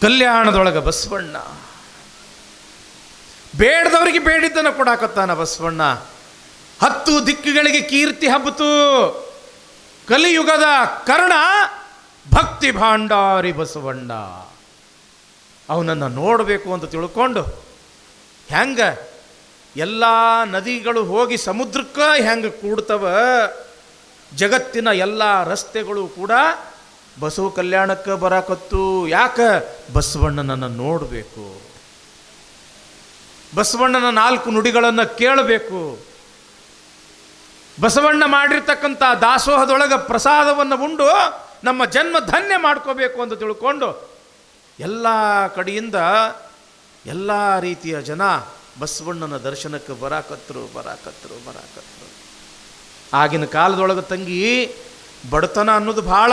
ಕಲ್ಯಾಣದೊಳಗೆ ಬಸವಣ್ಣ ಬೇಡದವರಿಗೆ ಬೇಡಿದ್ದನ್ನು ಕೊಡಾಕತ್ತಾನ ಬಸವಣ್ಣ. 10 ದಿಕ್ಕುಗಳಿಗೆ ಕೀರ್ತಿ ಹಬ್ಬಿತು. ಕಲಿಯುಗದ ಕರ್ಣ ಭಕ್ತಿ ಭಾಂಡಾರಿ ಬಸವಣ್ಣ. ಅವನನ್ನು ನೋಡಬೇಕು ಅಂತ ತಿಳ್ಕೊಂಡು ಹೆಂಗ ಎಲ್ಲ ನದಿಗಳು ಹೋಗಿ ಸಮುದ್ರಕ್ಕೆ ಹೆಂಗೆ ಕೂಡ್ತವ, ಜಗತ್ತಿನ ಎಲ್ಲ ರಸ್ತೆಗಳು ಕೂಡ ಬಸವ ಕಲ್ಯಾಣಕ್ಕೆ ಬರಾಕತ್ತು. ಯಾಕೆ? ಬಸವಣ್ಣನನ್ನು ನೋಡಬೇಕು, ಬಸವಣ್ಣನ 4 ನುಡಿಗಳನ್ನು ಕೇಳಬೇಕು, ಬಸವಣ್ಣ ಮಾಡಿರ್ತಕ್ಕಂಥ ದಾಸೋಹದೊಳಗೆ ಪ್ರಸಾದವನ್ನು ಉಂಡು ನಮ್ಮ ಜನ್ಮ ಧನ್ಯ ಮಾಡ್ಕೋಬೇಕು ಅಂತ ತಿಳ್ಕೊಂಡು ಎಲ್ಲ ಕಡೆಯಿಂದ ಎಲ್ಲ ರೀತಿಯ ಜನ ಬಸವಣ್ಣನ ದರ್ಶನಕ್ಕೆ ಬರಾಕತ್ರು. ಆಗಿನ ಕಾಲದೊಳಗೆ ತಂಗಿ ಬಡತನ ಅನ್ನೋದು ಭಾಳ,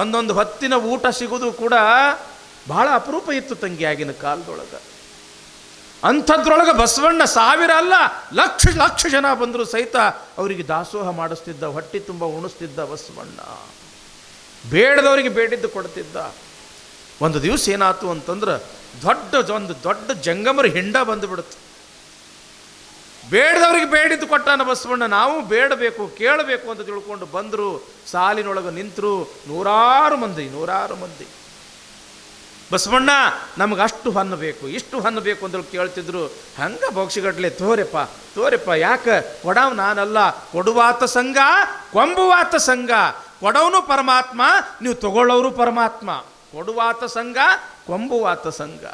ಒಂದೊಂದು ಹೊತ್ತಿನ ಊಟ ಸಿಗೋದು ಕೂಡ ಭಾಳ ಅಪರೂಪ ಇತ್ತು ತಂಗಿ ಆಗಿನ ಕಾಲದೊಳಗೆ. ಅಂಥದ್ರೊಳಗೆ ಬಸವಣ್ಣ 1000 ಅಲ್ಲ, ಲಕ್ಷ ಜನ ಬಂದರೂ ಸಹಿತ ಅವರಿಗೆ ದಾಸೋಹ ಮಾಡಿಸ್ತಿದ್ದ, ಹೊಟ್ಟೆ ತುಂಬ ಉಣಿಸ್ತಿದ್ದ ಬಸವಣ್ಣ. ಬೇಡದವರಿಗೆ ಬೇಡಿದ್ದು ಕೊಡ್ತಿದ್ದ. ಒಂದು ದಿವಸ ಏನಾಯ್ತು ಅಂತಂದ್ರೆ ಒಂದು ದೊಡ್ಡ ಜಂಗಮರ ಹಿಂಡ ಬಂದುಬಿಡುತ್ತೆ. ಬೇಡದವ್ರಿಗೆ ಬೇಡಿದ್ದು ಕೊಟ್ಟಾನ ಬಸವಣ್ಣ. ನಾವು ಬೇಡಬೇಕು ಕೇಳಬೇಕು ಅಂತ ತಿಳ್ಕೊಂಡು ಬಂದರು. ಸಾಲಿನೊಳಗೆ ನಿಂತರು 100 ಮಂದಿ. ಬಸವಣ್ಣ ನಮಗೆ ಅಷ್ಟು ಹಣ್ಣು ಬೇಕು, ಇಷ್ಟು ಹಣ್ಣು ಬೇಕು ಅಂತ ಕೇಳ್ತಿದ್ರು. ಹಂಗೆ ಬೊಕ್ಷಿಗಟ್ಲೆ ತೋರೆಪ್ಪ ಯಾಕೆ ಕೊಡವ್ ನಾನಲ್ಲ, ಕೊಡುವಾತ ಸಂಘ ಕೊಂಬುವಾತ ಸಂಘ. ಕೊಡವನು ಪರಮಾತ್ಮ, ನೀವು ತಗೊಳ್ಳೋರು ಪರಮಾತ್ಮ. ಕೊಡುವಾತ ಸಂಘ ಕೊಂಬುವಾತ ಸಂಘ.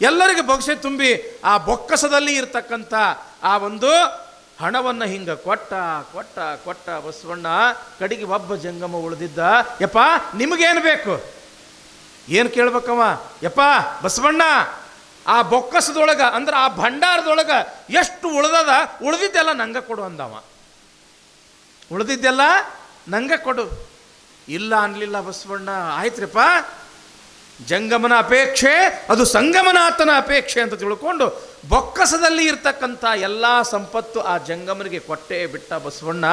ಎಲ್ಲರಿಗೆ ಬೊಕ್ಷೆ ತುಂಬಿ ಆ ಬೊಕ್ಕಸದಲ್ಲಿ ಇರ್ತಕ್ಕಂಥ ಆ ಒಂದು ಹಣವನ್ನು ಹಿಂಗೆ ಕೊಟ್ಟ ಬಸವಣ್ಣ. ಕಡೆಗೆ ಒಬ್ಬ ಜಂಗಮ ಉಳಿದಿದ್ದ. ಯಪ್ಪ ನಿಮಗೇನು ಬೇಕು? ಏನು ಕೇಳ್ಬೇಕವ? ಯಪ್ಪ ಬಸವಣ್ಣ ಆ ಬೊಕ್ಕಸದೊಳಗೆ ಅಂದ್ರೆ ಆ ಭಂಡಾರದೊಳಗೆ ಎಷ್ಟು ಉಳಿದಿದ್ದೆಲ್ಲ ನಂಗೆ ಕೊಡು ಅಂದವ. ಉಳಿದಿದ್ದೆಲ್ಲ ನಂಗೆ ಕೊಡು. ಇಲ್ಲ ಅನ್ಲಿಲ್ಲ ಬಸವಣ್ಣ. ಆಯ್ತ್ರಿಪ್ಪ, ಜಂಗಮನ ಅಪೇಕ್ಷೆ ಅದು ಸಂಗಮನಾಥನ ಅಪೇಕ್ಷೆ ಅಂತ ತಿಳ್ಕೊಂಡು ಬೊಕ್ಕಸದಲ್ಲಿ ಇರ್ತಕ್ಕಂಥ ಎಲ್ಲ ಸಂಪತ್ತು ಆ ಜಂಗಮನಿಗೆ ಕೊಟ್ಟೇ ಬಿಟ್ಟ ಬಸವಣ್ಣ.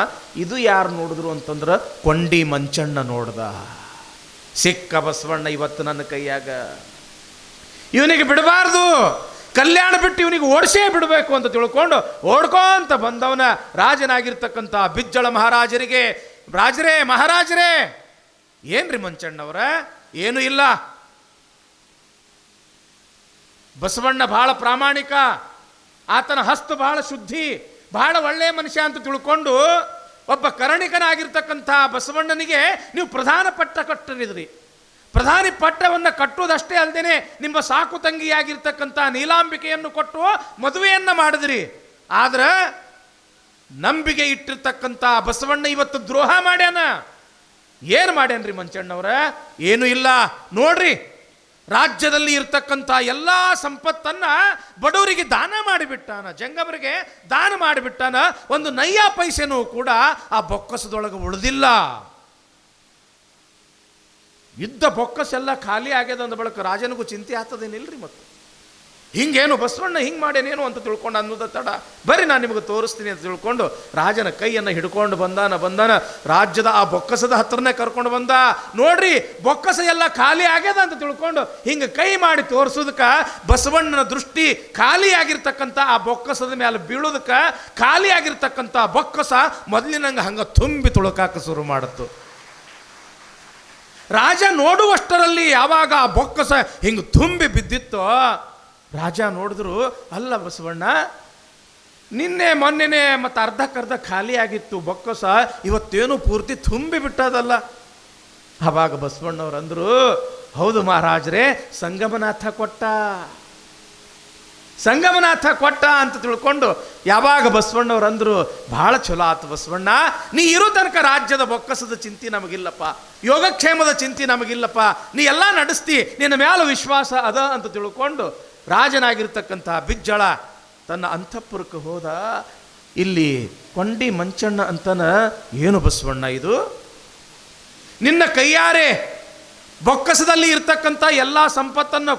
ಇದು ಯಾರು ನೋಡಿದ್ರು ಅಂತಂದ್ರೆ ಕೊಂಡಿ ಮಂಚಣ್ಣ ನೋಡ್ದ. ಸಿಕ್ಕ ಬಸವಣ್ಣ ಇವತ್ತು ನನ್ನ ಕೈಯಾಗ. ಇವನಿಗೆ ಬಿಡಬಾರ್ದು, ಕಲ್ಯಾಣ ಬಿಟ್ಟು ಇವನಿಗೆ ಓಡಿಸೇ ಬಿಡಬೇಕು ಅಂತ ತಿಳ್ಕೊಂಡು ಓಡ್ಕೊಂತ ಬಂದವನ ರಾಜನಾಗಿರ್ತಕ್ಕಂಥ ಬಿಜ್ಜಳ ಮಹಾರಾಜರಿಗೆ, ಮಹಾರಾಜರೇ ಏನ್ರಿ ಮಂಚಣ್ಣವರ? ಏನೂ ಇಲ್ಲ, ಬಸವಣ್ಣ ಬಹಳ ಪ್ರಾಮಾಣಿಕ, ಆತನ ಹಸ್ತ ಬಹಳ ಶುದ್ಧಿ, ಬಹಳ ಒಳ್ಳೆಯ ಮನುಷ್ಯ ಅಂತ ತಿಳ್ಕೊಂಡು ಒಬ್ಬ ಕರಣಿಕನಾಗಿರ್ತಕ್ಕಂಥ ಬಸವಣ್ಣನಿಗೆ ನೀವು ಪ್ರಧಾನ ಪಟ್ಟ ಕಟ್ಟಿದ್ರಿ. ಪ್ರಧಾನಿ ಪಟ್ಟವನ್ನು ಕಟ್ಟುವುದಷ್ಟೇ ಅಲ್ಲದೆ ನಿಮ್ಮ ಸಾಕು ತಂಗಿಯಾಗಿರ್ತಕ್ಕಂಥ ನೀಲಾಂಬಿಕೆಯನ್ನು ಕೊಟ್ಟು ಮದುವೆಯನ್ನು ಮಾಡಿದ್ರಿ. ಆದ್ರೆ ನಂಬಿಕೆ ಇಟ್ಟಿರ್ತಕ್ಕಂಥ ಬಸವಣ್ಣ ಇವತ್ತು ದ್ರೋಹ ಮಾಡ್ಯಾನ. ಏನು ಮಾಡ್ಯಾನ್ರಿ ಮಂಚಣ್ಣವ್ರ? ಏನೂ ಇಲ್ಲ ನೋಡ್ರಿ, ರಾಜ್ಯದಲ್ಲಿ ಇರ್ತಕ್ಕಂಥ ಎಲ್ಲ ಸಂಪತ್ತನ್ನ ಬಡವರಿಗೆ ದಾನ ಮಾಡಿಬಿಟ್ಟಾನ, ಜಂಗಮರಿಗೆ ದಾನ ಮಾಡಿಬಿಟ್ಟಾನ. ಒಂದು ನಯ್ಯ ಪೈಸೆನೂ ಕೂಡ ಆ ಬೊಕ್ಕಸದೊಳಗೆ ಉಳಿದಿಲ್ಲ. ಇದ್ದ ಬೊಕ್ಕಸೆಲ್ಲ ಖಾಲಿ ಆಗ್ಯದ ಅಂದ ಬಳಿಕ ರಾಜನಿಗೂ ಚಿಂತೆ ಆಗ್ತದೇನಿಲ್ರಿ. ಮತ್ತು ಹಿಂಗೇನು ಬಸವಣ್ಣ ಹಿಂಗೆ ಮಾಡ್ಯಾನೇನು ಅಂತ ತಿಳ್ಕೊಂಡು ಅನ್ನೋದ ತಡ, ಬರೀ ನಾನು ನಿಮಗೆ ತೋರಿಸ್ತೀನಿ ಅಂತ ತಿಳ್ಕೊಂಡು ರಾಜನ ಕೈಯನ್ನು ಹಿಡ್ಕೊಂಡು ಬಂದಾನ. ರಾಜ್ಯದ ಆ ಬೊಕ್ಕಸದ ಹತ್ರನೇ ಕರ್ಕೊಂಡು ಬಂದ. ನೋಡ್ರಿ ಬೊಕ್ಕಸ ಎಲ್ಲ ಖಾಲಿ ಆಗ್ಯದ ಅಂತ ತಿಳ್ಕೊಂಡು ಹಿಂಗೆ ಕೈ ಮಾಡಿ ತೋರಿಸೋದಕ್ಕೆ ಬಸವಣ್ಣನ ದೃಷ್ಟಿ ಖಾಲಿಯಾಗಿರ್ತಕ್ಕಂಥ ಆ ಬೊಕ್ಕಸದ ಮೇಲೆ ಬೀಳೋದಕ್ಕೆ ಖಾಲಿಯಾಗಿರ್ತಕ್ಕಂಥ ಬೊಕ್ಕಸ ಮೊದಲಿನಂಗೆ ಹಂಗೆ ತುಂಬಿ ತುಳುಕಾಕ ಶುರು ಮಾಡುತ್ತು. ರಾಜ ನೋಡುವಷ್ಟರಲ್ಲಿ ಯಾವಾಗ ಆ ಬೊಕ್ಕಸ ಹಿಂಗೆ ತುಂಬಿ ಬಿದ್ದಿತ್ತೋ ರಾಜ ನೋಡಿದ್ರು, ಅಲ್ಲ ಬಸವಣ್ಣ ನಿನ್ನೆ ಮೊನ್ನೆನೆ ಮತ್ತು ಅರ್ಧಕ್ಕರ್ಧ ಖಾಲಿ ಆಗಿತ್ತು ಬೊಕ್ಕಸ, ಇವತ್ತೇನು ಪೂರ್ತಿ ತುಂಬಿ ಬಿಟ್ಟದಲ್ಲ. ಆವಾಗ ಬಸವಣ್ಣವ್ರು ಅಂದರು, ಹೌದು ಮಹಾರಾಜರೇ, ಸಂಗಮನಾಥ ಕೊಟ್ಟ ಅಂತ ತಿಳ್ಕೊಂಡು ಯಾವಾಗ ಬಸವಣ್ಣವ್ರು ಅಂದರು, ಭಾಳ ಚಲೋ ಆತು ಬಸವಣ್ಣ, ನೀ ಇರೋ ತನಕ ರಾಜ್ಯದ ಬೊಕ್ಕಸದ ಚಿಂತೆ ನಮಗಿಲ್ಲಪ್ಪ, ಯೋಗಕ್ಷೇಮದ ಚಿಂತೆ ನಮಗಿಲ್ಲಪ್ಪ, ನೀ ಎಲ್ಲ ನಡೆಸ್ತಿ, ನಿನ್ನ ಮ್ಯಾಲ ವಿಶ್ವಾಸ ಅದ ಅಂತ ತಿಳ್ಕೊಂಡು ರಾಜನಾಗಿರ್ತಕ್ಕಂಥ ಬಿಜ್ಜಳ ತನ್ನ ಅಂತಃಪುರಕ್ಕೆ ಹೋದ. ಇಲ್ಲಿ ಕೊಂಡಿ ಮಂಚಣ್ಣ ಅಂತನ, ಏನು ಬಸವಣ್ಣ ಇದು? ನಿನ್ನ ಕೈಯಾರೆ ಬೊಕ್ಕಸದಲ್ಲಿ ಇರ್ತಕ್ಕಂಥ ಎಲ್ಲ ಸಂಪತ್ತನ್ನು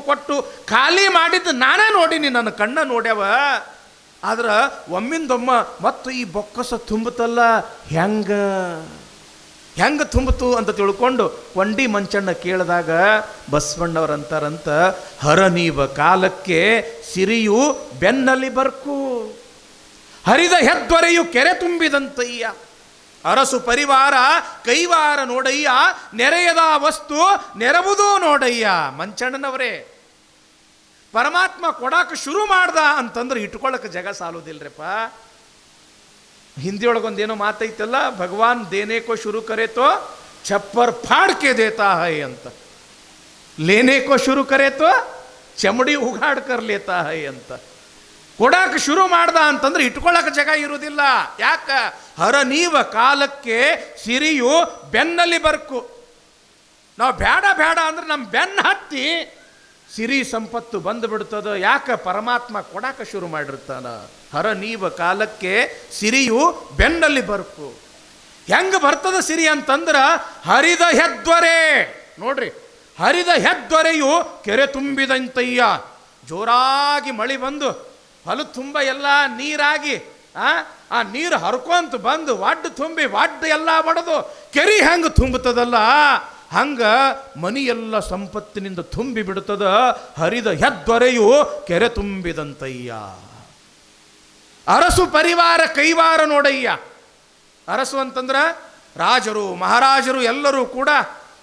ಕೊಟ್ಟು ಖಾಲಿ ಮಾಡಿದ್ದು ನಾನೇ ನೋಡೀನಿ, ನನ್ನ ಕಣ್ಣ ನೋಡ್ಯಾವ. ಆದ್ರೆ ಒಮ್ಮಿಂದೊಮ್ಮ ಮತ್ತು ಈ ಬೊಕ್ಕಸ ತುಂಬುತ್ತಲ್ಲ ಹೆಂಗ? ಹೆಂಗೆ ತುಂಬಿತು ಅಂತ ತಿಳ್ಕೊಂಡು ಕೊಂಡಿ ಮಂಚಣ್ಣ ಕೇಳಿದಾಗ ಬಸವಣ್ಣವರಂತಾರಂತ, ಹರನೀವ ಕಾಲಕ್ಕೆ ಸಿರಿಯು ಬೆನ್ನಲ್ಲಿ ಬರ್ಕು, ಹರಿದ ಹೆದ್ವರೆಯು ಕೆರೆ ತುಂಬಿದಂತಯ್ಯ, ಅರಸು ಪರಿವಾರ ಕೈವಾರ ನೋಡಯ್ಯ, ನೆರೆಯದ ವಸ್ತು ನೆರವುದೂ ನೋಡಯ್ಯ. ಮಂಚಣ್ಣನವರೇ, ಪರಮಾತ್ಮ ಕೊಡಾಕ ಶುರು ಮಾಡ್ದ ಅಂತಂದ್ರೆ ಇಟ್ಕೊಳ್ಳೋಕೆ ಜಗ ಸಾಲೋದಿಲ್ರಪ್ಪ. ಹಿಂದಿಯೊಳಗೊಂದೇನೋ ಮಾತೈತಲ್ಲ, ಭಗವಾನ್ ದೇನೆ ಕೋ ಶುರು ಕರೆ ತೋ ಛಪ್ಪರ್ ಫಾಡ್ ಕೆ ದೇತಾ ಹೈ ಅಂತ, ಲೇನೆ ಕೋ ಶುರು ಕರೆ ತೋ ಚಮಡಿ ಉಗಾಡ್ ಕರ್ ಲೇತಾ ಹೈ ಅಂತ. ಕೊಡಾಕ ಶುರು ಮಾಡ್ದ ಅಂತಂದ್ರೆ ಇಟ್ಕೊಳ್ಳೋಕೆ ಜಗ ಇರುವುದಿಲ್ಲ. ಯಾಕ? ಹರನೀವ ಕಾಲಕ್ಕೆ ಸಿರಿಯು ಬೆನ್ನಲ್ಲಿ ಬರ್ಕು. ನಾವು ಬೇಡ ಬೇಡ ಅಂದ್ರೆ ನಮ್ಮ ಬೆನ್ನ ಹತ್ತಿ ಸಿರಿ ಸಂಪತ್ತು ಬಂದು ಬಿಡ್ತದ. ಯಾಕ? ಪರಮಾತ್ಮ ಕೊಡಾಕ ಶುರು ಮಾಡಿರ್ತಾನ. ಹರನೀವ ಕಾಲಕ್ಕೆ ಸಿರಿಯು ಬೆನ್ನಲ್ಲಿ ಬರ್ಕು. ಹೆಂಗೆ ಬರ್ತದ ಸಿರಿ ಅಂತಂದ್ರ, ಹರಿದ ಹೆದ್ವರೆ ನೋಡ್ರಿ, ಹರಿದ ಹೆದ್ವರೆಯು ಕೆರೆ ತುಂಬಿದಂತಯ್ಯ. ಜೋರಾಗಿ ಮಳಿ ಬಂದು ಹೊಲ ತುಂಬ ಎಲ್ಲ ನೀರಾಗಿ ಆ ನೀರು ಹರ್ಕೊಂತ ಬಂದು ವಾಡ್ಡು ತುಂಬಿ ವಾಡ್ಡು ಎಲ್ಲ ಬಡದು ಕೆರೆ ಹೆಂಗೆ ತುಂಬುತ್ತದಲ್ಲ, ಹಂಗ ಮನಿಯೆಲ್ಲ ಸಂಪತ್ತಿನಿಂದ ತುಂಬಿ ಬಿಡುತ್ತದ. ಹರಿದ ಹೆದ್ವರೆಯು ಕೆರೆ ತುಂಬಿದಂತಯ್ಯ. ಅರಸು ಪರಿವಾರ ಕೈವಾರ ನೋಡಯ್ಯ. ಅರಸು ಅಂತಂದ್ರ ರಾಜರು ಮಹಾರಾಜರು ಎಲ್ಲರೂ ಕೂಡ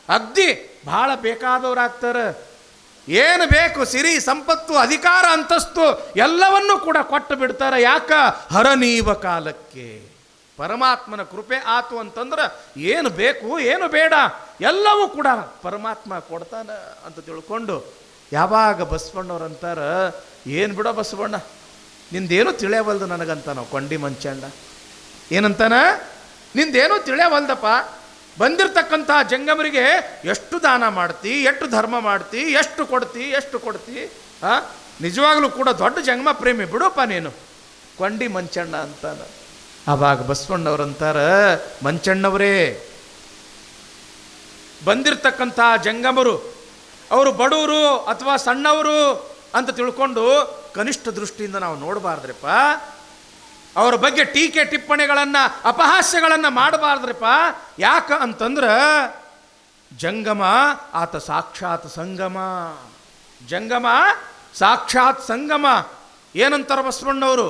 ಅಗ್ದಿ ಬಹಳ ಬೇಕಾದವರಾಗ್ತಾರೆ. ಏನು ಬೇಕು ಸಿರಿ ಸಂಪತ್ತು ಅಧಿಕಾರ ಅಂತಸ್ತು ಎಲ್ಲವನ್ನೂ ಕೂಡ ಕೊಟ್ಟು ಬಿಡ್ತಾರೆ. ಯಾಕ? ಹರನೀವ ಕಾಲಕ್ಕೆ ಪರಮಾತ್ಮನ ಕೃಪೆ ಆತು ಅಂತಂದ್ರೆ ಏನು ಬೇಕು ಏನು ಬೇಡ ಎಲ್ಲವೂ ಕೂಡ ಪರಮಾತ್ಮ ಕೊಡ್ತಾನ ಅಂತ ತಿಳ್ಕೊಂಡು, ಯಾವಾಗ ಬಸವಣ್ಣವ್ರಂತಾರ, ಏನು ಬಿಡೋ ಬಸವಣ್ಣ ನಿಂದೇನು ತಿಳಿಯವಲ್ದು ನನಗಂತ ನಾವು ಕೊಂಡಿ ಮಂಚಣ್ಣ ಏನಂತಾನ, ನಿಂದೇನೂ ತಿಳಿಯವಲ್ದಪ್ಪ, ಬಂದಿರತಕ್ಕಂಥ ಜಂಗಮರಿಗೆ ಎಷ್ಟು ದಾನ ಮಾಡ್ತಿ, ಎಷ್ಟು ಧರ್ಮ ಮಾಡ್ತಿ, ಎಷ್ಟು ಕೊಡ್ತಿ ನಿಜವಾಗ್ಲೂ ಕೂಡ ದೊಡ್ಡ ಜಂಗಮ ಪ್ರೇಮಿ ಬಿಡಪ್ಪ ನೀನು ಕೊಂಡಿ ಮಂಚಣ್ಣ ಅಂತಾನ. ಆವಾಗ ಬಸವಣ್ಣವ್ರಂತಾರ, ಮಂಚಣ್ಣವರೇ, ಬಂದಿರತಕ್ಕಂಥ ಜಂಗಮರು ಅವರು ಬಡವರು ಅಥವಾ ಸಣ್ಣವರು ಅಂತ ತಿಳ್ಕೊಂಡು ಕನಿಷ್ಠ ದೃಷ್ಟಿಯಿಂದ ನಾವು ನೋಡಬಾರ್ದ್ರಪ್ಪ. ಅವರ ಬಗ್ಗೆ ಟೀಕೆ ಟಿಪ್ಪಣಿಗಳನ್ನು ಅಪಹಾಸ್ಯಗಳನ್ನು ಮಾಡಬಾರ್ದ್ರಪ್ಪ. ಯಾಕ ಅಂತಂದ್ರೆ ಜಂಗಮ ಆತ ಸಾಕ್ಷಾತ್ ಸಂಗಮ. ಜಂಗಮ ಸಾಕ್ಷಾತ್ ಸಂಗಮ. ಏನಂತಾರ ಬಸವಣ್ಣವರು,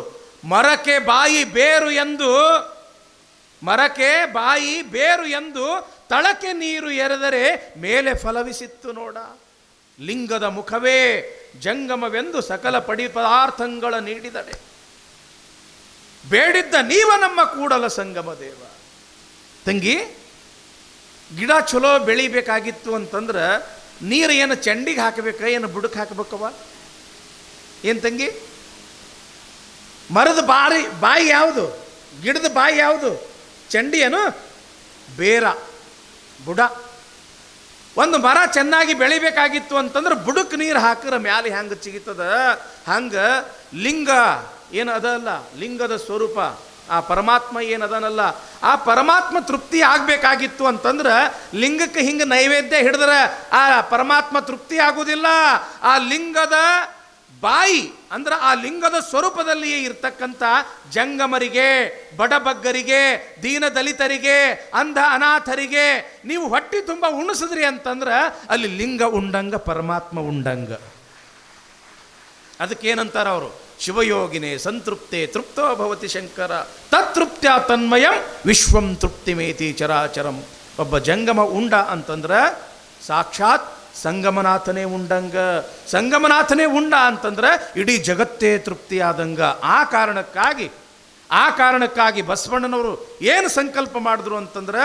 ಮರಕ್ಕೆ ಬಾಯಿ ಬೇರು ಎಂದು ತಳಕ್ಕೆ ನೀರು ಎರೆದರೆ ಮೇಲೆ ಫಲವಿಸಿತ್ತು ನೋಡ. ಲಿಂಗದ ಮುಖವೇ ಜಂಗಮವೆಂದು ಸಕಲ ಪಡಿ ಪದಾರ್ಥಗಳ ನೀಡಿದಡೆ. ಬೇಡಿದ್ದ ನೀವ ನಮ್ಮ ಕೂಡಲ ಸಂಗಮ ದೇವ. ತಂಗಿ, ಗಿಡ ಚಲೋ ಬೆಳಿಬೇಕಾಗಿತ್ತು ಅಂತಂದ್ರೆ ನೀರು ಏನು ಚಂಡಿಗೆ ಹಾಕಬೇಕ, ಏನು ಬುಡಕ್ಕೆ ಹಾಕಬೇಕವ? ಏನು ತಂಗಿ? ಮರದ ಬಾಯಿ ಯಾವುದು? ಗಿಡದ ಬಾಯಿ ಯಾವುದು? ಚಂಡಿ ಏನು? ಬೇರ, ಬುಡ. ಒಂದು ಮರ ಚೆನ್ನಾಗಿ ಬೆಳಿಬೇಕಾಗಿತ್ತು ಅಂತಂದ್ರೆ ಬುಡಕ್ಕೆ ನೀರು ಹಾಕಿದ್ರೆ ಮ್ಯಾಲೆ ಹೆಂಗೆ ಚಿಗಿತದ, ಹಂಗೆ ಲಿಂಗ ಏನು ಅದಲ್ಲ, ಲಿಂಗದ ಸ್ವರೂಪ ಆ ಪರಮಾತ್ಮ ಏನದನಲ್ಲ, ಆ ಪರಮಾತ್ಮ ತೃಪ್ತಿ ಆಗಬೇಕಾಗಿತ್ತು ಅಂತಂದ್ರೆ ಲಿಂಗಕ್ಕೆ ಹಿಂಗೆ ನೈವೇದ್ಯ ಹಿಡಿದ್ರೆ ಆ ಪರಮಾತ್ಮ ತೃಪ್ತಿ ಆಗುವುದಿಲ್ಲ. ಆ ಲಿಂಗದ ಬಾಯಿ ಅಂದ್ರೆ ಆ ಲಿಂಗದ ಸ್ವರೂಪದಲ್ಲಿಯೇ ಇರ್ತಕ್ಕಂಥ ಜಂಗಮರಿಗೆ, ಬಡಬಗ್ಗರಿಗೆ, ದೀನದಲಿತರಿಗೆ, ಅಂಧ ಅನಾಥರಿಗೆ ನೀವು ಹೊಟ್ಟಿ ತುಂಬ ಉಣಿಸಿದ್ರಿ ಅಂತಂದ್ರೆ ಅಲ್ಲಿ ಲಿಂಗ ಉಂಡಂಗ ಪರಮಾತ್ಮ ಉಂಡಂಗ. ಅದಕ್ಕೇನಂತಾರ ಅವರು, ಶಿವಯೋಗಿನೇ ಸಂತೃಪ್ತೆ ತೃಪ್ತೋ ಭವತಿ ಶಂಕರ ತತ್ತೃಪ್ತ್ಯ ತನ್ಮಯಂ ವಿಶ್ವಂ ತೃಪ್ತಿಮೇತಿ ಚರಾಚರಂ. ಒಬ್ಬ ಜಂಗಮ ಉಂಡ ಅಂತಂದ್ರೆ ಸಾಕ್ಷಾತ್ ಸಂಗಮನಾಥನೇ ಉಂಡಂಗ. ಸಂಗಮನಾಥನೇ ಉಂಡ ಅಂತಂದ್ರೆ ಇಡೀ ಜಗತ್ತೇ ತೃಪ್ತಿಯಾದಂಗ. ಆ ಕಾರಣಕ್ಕಾಗಿ ಬಸವಣ್ಣನವರು ಏನು ಸಂಕಲ್ಪ ಮಾಡಿದ್ರು ಅಂತಂದ್ರೆ,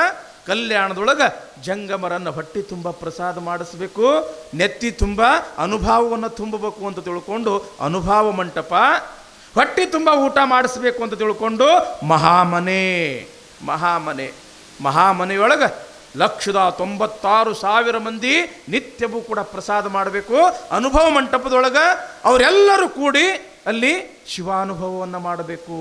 ಕಲ್ಯಾಣದೊಳಗೆ ಜಂಗಮರನ್ನು ಹೊಟ್ಟಿ ತುಂಬ ಪ್ರಸಾದ ಮಾಡಿಸ್ಬೇಕು, ನೆತ್ತಿ ತುಂಬ ಅನುಭವವನ್ನು ತುಂಬಬೇಕು ಅಂತ ತಿಳ್ಕೊಂಡು ಅನುಭವ ಮಂಟಪ, ಹೊಟ್ಟಿ ತುಂಬ ಊಟ ಮಾಡಿಸ್ಬೇಕು ಅಂತ ತಿಳ್ಕೊಂಡು ಮಹಾಮನೆಯೊಳಗೆ 1,96,000 ಮಂದಿ ನಿತ್ಯವೂ ಕೂಡ ಪ್ರಸಾದ ಮಾಡಬೇಕು. ಅನುಭವ ಮಂಟಪದೊಳಗೆ ಅವರೆಲ್ಲರೂ ಕೂಡಿ ಅಲ್ಲಿ ಶಿವಾನುಭವವನ್ನು ಮಾಡಬೇಕು.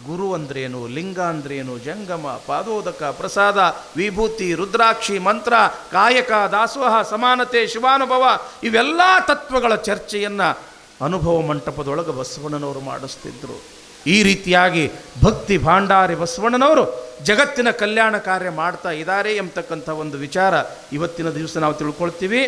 ಗುರು ಅಂದ್ರೇನು, ಲಿಂಗ ಅಂದ್ರೇನು, ಜಂಗಮ, ಪಾದೋದಕ, ಪ್ರಸಾದ, ವಿಭೂತಿ, ರುದ್ರಾಕ್ಷಿ, ಮಂತ್ರ, ಕಾಯಕ, ದಾಸೋಹ, ಸಮಾನತೆ, ಶಿವಾನುಭವ ಇವೆಲ್ಲ ತತ್ವಗಳ ಚರ್ಚೆಯನ್ನು ಅನುಭವ ಮಂಟಪದೊಳಗೆ ಬಸವಣ್ಣನವರು ಮಾಡಿಸ್ತಿದ್ರು. ಈ ರೀತಿಯಾಗಿ ಭಕ್ತಿ ಭಾಂಡಾರಿ ಬಸವಣ್ಣನವರು ಜಗತ್ತಿನ ಕಲ್ಯಾಣ ಕಾರ್ಯ ಮಾಡ್ತಾ ಇದ್ದಾರೆ ಎಂಬತಕ್ಕಂಥ ಒಂದು ವಿಚಾರ ಇವತ್ತಿನ ದಿವಸ ನಾವು ತಿಳ್ಕೊಳ್ತೀವಿ.